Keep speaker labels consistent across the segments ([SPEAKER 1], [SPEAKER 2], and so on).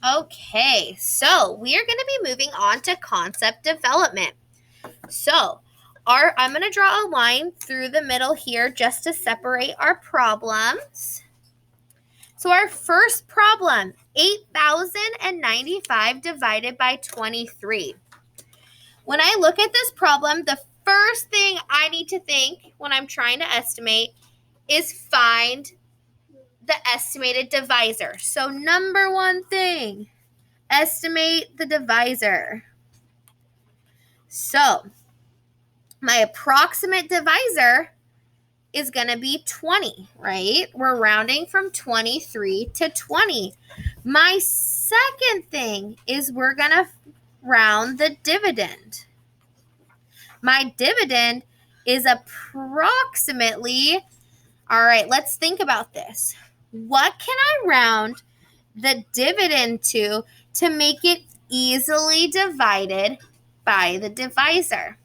[SPEAKER 1] Okay, so we are going to be moving on to concept development. So I'm going to draw a line through the middle here just to separate our problems. So our first problem, 8,095 divided by 23. When I look at this problem, the first thing I need to think when I'm trying to estimate is find the estimated divisor. So number one thing, estimate the divisor. So my approximate divisor is going to be 20, right? We're rounding from 23 to 20. My second thing is we're going to round the dividend. My dividend is approximately, all right, let's think about this. What can I round the dividend to make it easily divided by the divisor?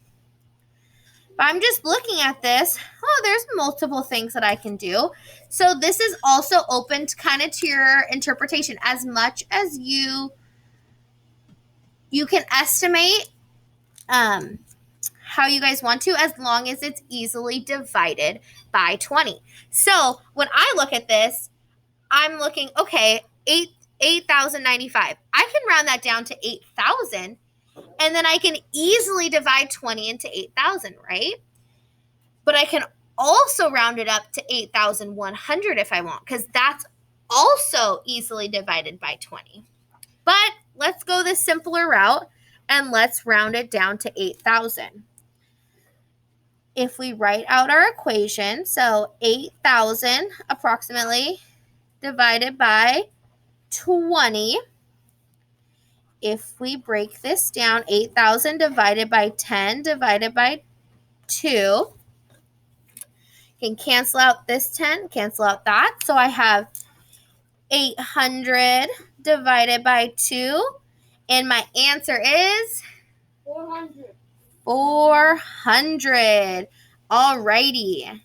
[SPEAKER 1] If I'm just looking at this, there's multiple things that I can do. So this is also open to kind of to your interpretation. As much as you can estimate how you guys want to, as long as it's easily divided by 20. So when I look at this, I'm looking, okay, 8,095. I can round that down to 8,000, and then I can easily divide 20 into 8,000, right? But I can also round it up to 8,100 if I want, because that's also easily divided by 20. But let's go the simpler route, and let's round it down to 8,000. If we write out our equation, so 8,000 approximately divided by 20. If we break this down, 8,000 divided by 10 divided by 2. Can cancel out this 10, cancel out that. So I have 800 divided by 2. And my answer is
[SPEAKER 2] 400.
[SPEAKER 1] 400. Alrighty.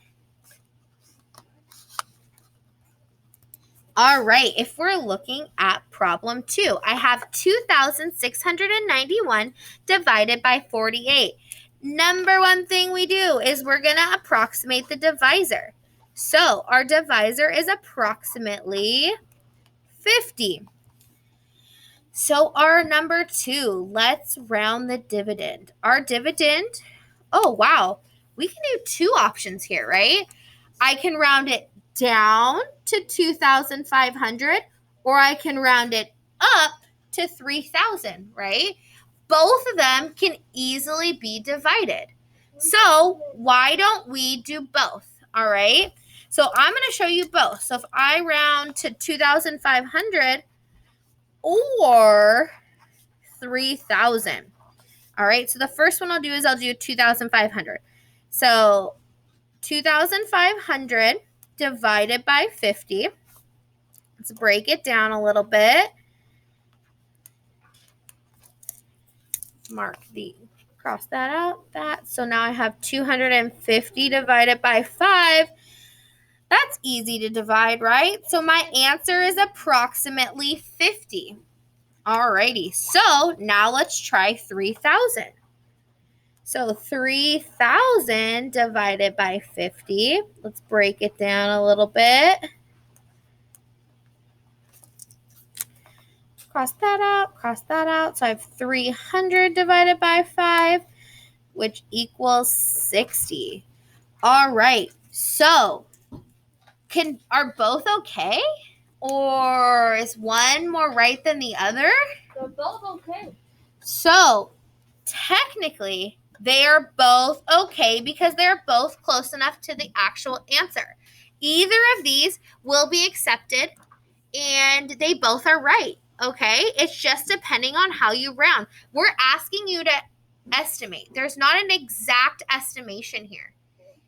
[SPEAKER 1] All right, if we're looking at problem 2, I have 2,691 divided by 48. Number one thing we do is we're going to approximate the divisor. So our divisor is approximately 50. So our number 2, let's round the dividend. Our dividend, oh wow, we can do 2 options here, right? I can round it down to 2,500, or I can round it up to 3,000, right? Both of them can easily be divided. So why don't we do both, all right? So I'm going to show you both. So if I round to 2,500 or 3,000, all right? So the first one I'll do is I'll do 2,500. So 2,500 divided by 50. Let's break it down a little bit. Cross that out. So now I have 250 divided by 5. That's easy to divide, right? So my answer is approximately 50. Alrighty, so now let's try 3,000. So 3,000 divided by 50. Let's break it down a little bit. Cross that out. So I have 300 divided by 5, which equals 60. All right, so are both okay? Or is one more right than the other?
[SPEAKER 2] They're both okay.
[SPEAKER 1] So technically, they are both okay because they're both close enough to the actual answer. Either of these will be accepted, and they both are right, okay? It's just depending on how you round. We're asking you to estimate. There's not an exact estimation here.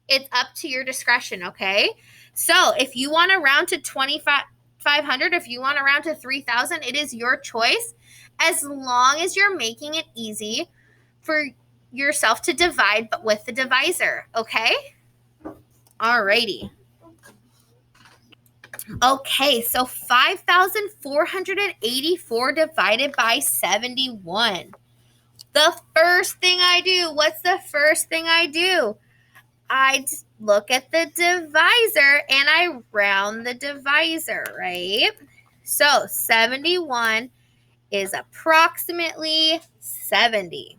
[SPEAKER 1] It's up to your discretion, okay? So if you want to round to 2,500, if you want to round to 3,000, it is your choice, as long as you're making it easy for yourself to divide, but with the divisor, okay? Alrighty. Okay, so 5,484 divided by 71. The first thing I do, what's the first thing I do? I look at the divisor and I round the divisor, right? So 71 is approximately 70.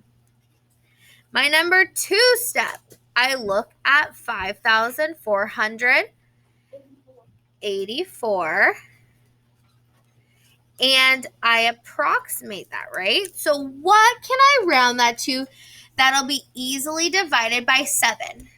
[SPEAKER 1] My number 2 step, I look at 5,484 and I approximate that, right? So what can I round that to that'll be easily divided by 70?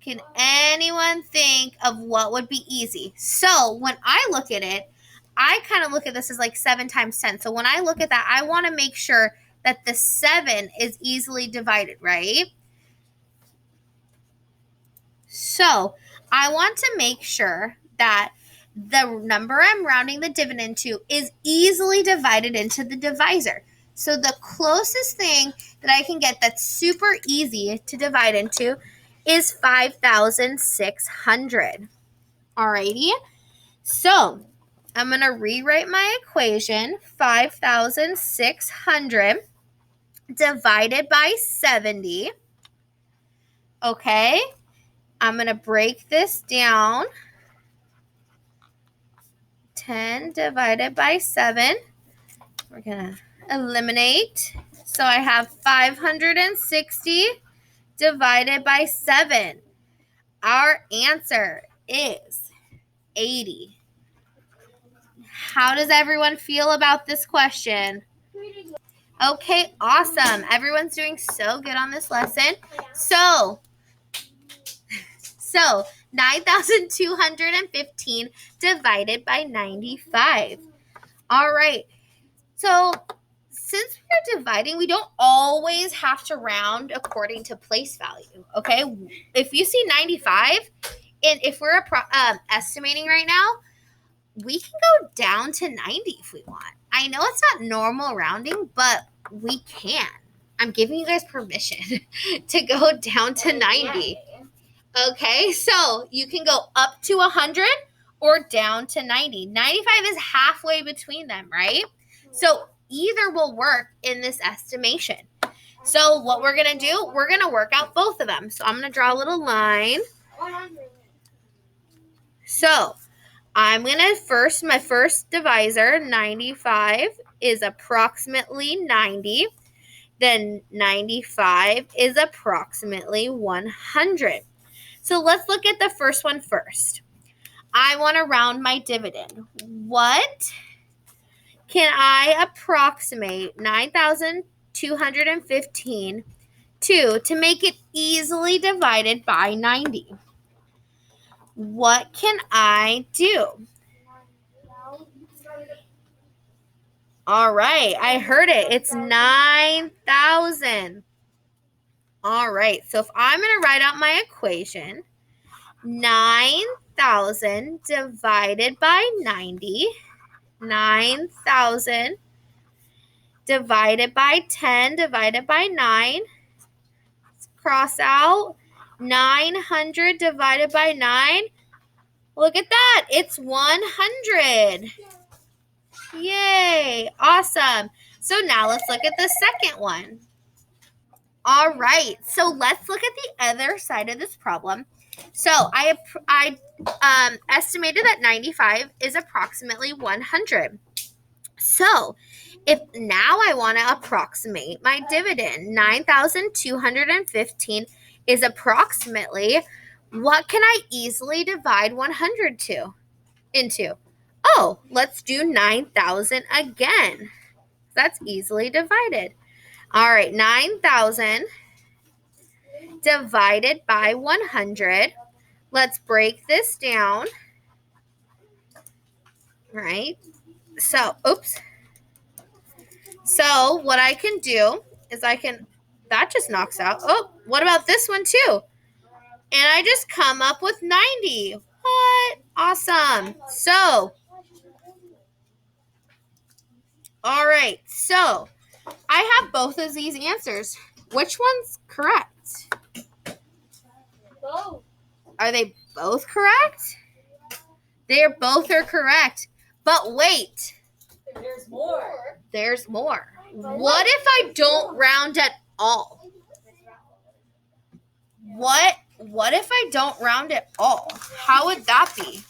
[SPEAKER 1] Can anyone think of what would be easy? So when I look at it, I kind of look at this as like 7 times 10. So when I look at that, I want to make sure that the 7 is easily divided, right? So I want to make sure that the number I'm rounding the dividend to is easily divided into the divisor. So the closest thing that I can get that's super easy to divide into is 5,600. Alrighty. So I'm going to rewrite my equation. 5,600 divided by 70. Okay. I'm going to break this down. 10 divided by 7. We're going to eliminate. So I have 560 divided by 7. Our answer is 80. How does everyone feel about this question? Okay, awesome. Everyone's doing so good on this lesson. So 9,215 divided by 95. All right. So since we're dividing, we don't always have to round according to place value, okay? If you see 95, and if we're estimating right now, we can go down to 90 if we want. I know it's not normal rounding, but we can. I'm giving you guys permission to go down to 90. Okay, so you can go up to 100 or down to 90. 95 is halfway between them, right? So either will work in this estimation. So what we're going to do, we're going to work out both of them. So I'm going to draw a little line. So I'm going to my first divisor, 95, is approximately 90. Then 95 is approximately 100. So let's look at the first one first. I want to round my dividend. What can I approximate 9,215 to make it easily divided by 90? What can I do? All right, I heard it. It's 9,000. All right, so if I'm going to write out my equation, 9,000 divided by 90, 9,000 divided by 10 divided by 9. Let's cross out. 900 divided by 9. Look at that. It's 100. Yay. Awesome. So now let's look at the second one. All right. So let's look at the other side of this problem. So I estimated that 95 is approximately 100. So if now I want to approximate my dividend, 9,215 is approximately, what can I easily divide 100 into? Oh, let's do 9,000 again. That's easily divided. All right, 9,000 divided by 100. Let's break this down. Right? So, So what I can do is that just knocks out. Oh, what about this one too? And I just come up with 90. What? Awesome. So, all right. So I have both of these answers. Which one's correct?
[SPEAKER 2] Both.
[SPEAKER 1] Are they both correct? They both are correct. But wait.
[SPEAKER 2] There's more.
[SPEAKER 1] There's more. What if I don't round at all? What if I don't round at all? How would that be?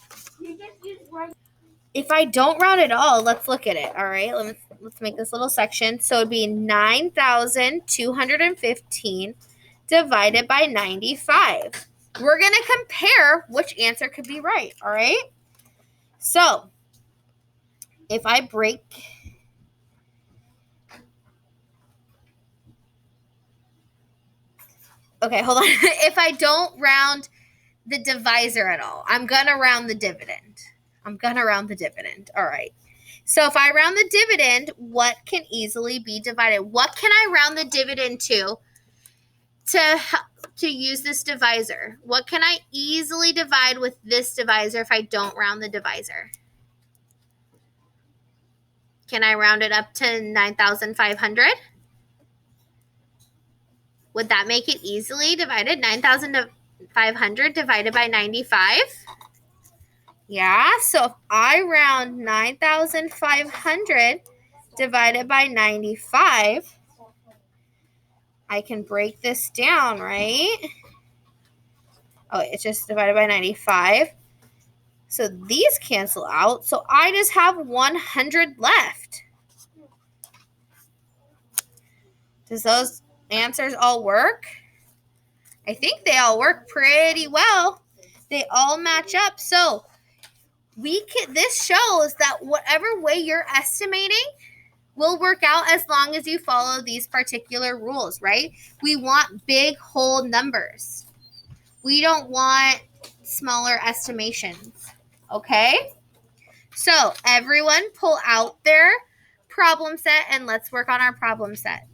[SPEAKER 1] If I don't round at all, let's look at it. All right, let's make this little section. So it'd be 9,215 divided by 95. We're going to compare which answer could be right. All right. So if I break... Okay, hold on. If I don't round the divisor at all, I'm going to round the dividend. All right. So if I round the dividend, what can easily be divided? What can I round the dividend to use this divisor? What can I easily divide with this divisor if I don't round the divisor? Can I round it up to 9,500? Would that make it easily divided? 9,500 divided by 95? Yeah, so if I round 9,500 divided by 95, I can break this down, right? Oh, it's just divided by 95. So these cancel out. So I just have 100 left. Does those answers all work? I think they all work pretty well. They all match up. So this shows that whatever way you're estimating will work out as long as you follow these particular rules, right? We want big whole numbers. We don't want smaller estimations, okay? So everyone pull out their problem set and let's work on our problem set.